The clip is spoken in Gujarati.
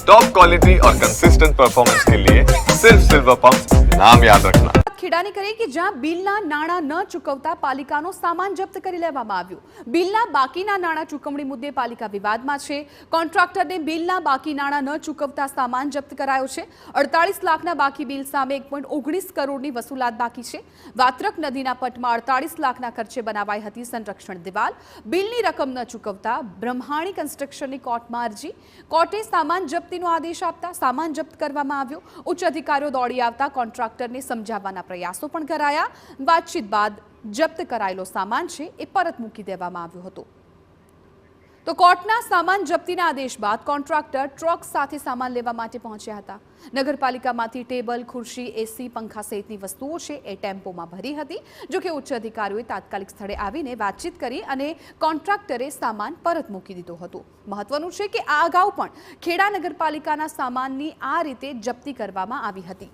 टॉप क्वालिटी और कंसिस्टेंट परफॉर्मेंस के लिए सिर्फ सिल्वर पंप नाम याद रखना। ખેડાની કરી કે જ્યાં બિલના નાણાં ન ચૂકવતા પાલિકાનો સામાન જપ્ત કરી લેવામાં આવ્યું। બિલના બાકીના નાણાં ચૂકવણી મુદ્દે પાલિકા વિવાદમાં છે। કોન્ટ્રાક્ટરને બિલના બાકી નાણાં ન ચૂકવતા સામાન જપ્ત કરાયો છે। 48 લાખના બાકી બિલ સામે 1.19 કરોડની વસૂલાત બાકી છે। વાત્રક નદીના પટમાં 48 લાખના ખર્ચે બનાવાઈ હતી સંરક્ષણ દિવાલ। બિલની રકમ ન ચૂકવતા બ્રહ્માણી કન્સ્ટ્રક્શનની કોર્ટમાં અરજી। કોર્ટે સામાન જપ્તીનો આદેશ આપતા સામાન જપ્ત કરવામાં આવ્યો। ઉચ્ચ અધિકારીઓ દોડી આવતા કોન્ટ્રાક્ટરને સમજાવવાના પ્રયાસો પણ કરાયા। વાતચીત બાદ જપ્ત કરાયેલો સામાન છે એ પરત મૂકી દેવામાં આવ્યો હતો। તો કોર્ટના સામાન જપ્તીના આદેશ બાદ કોન્ટ્રાક્ટર ટ્રક સાથે સામાન લેવા માટે પહોંચ્યા હતા। નગરપાલિકામાંથી ટેબલ, ખુરશી, એસી, પંખા સહિતની વસ્તુઓ છે એ ટેમ્પોમાં ભરી હતી। જો કે ઉચ્ચ અધિકારીઓએ તાત્કાલિક સ્થળે આવીને વાતચીત કરી અને કોન્ટ્રાક્ટરે સામાન પરત મૂકી દીધો હતો। મહત્વનું છે કે આ અગાઉ પણ ખેડા નગરપાલિકાના સામાનની આ રીતે જપ્તી કરવામાં આવી હતી।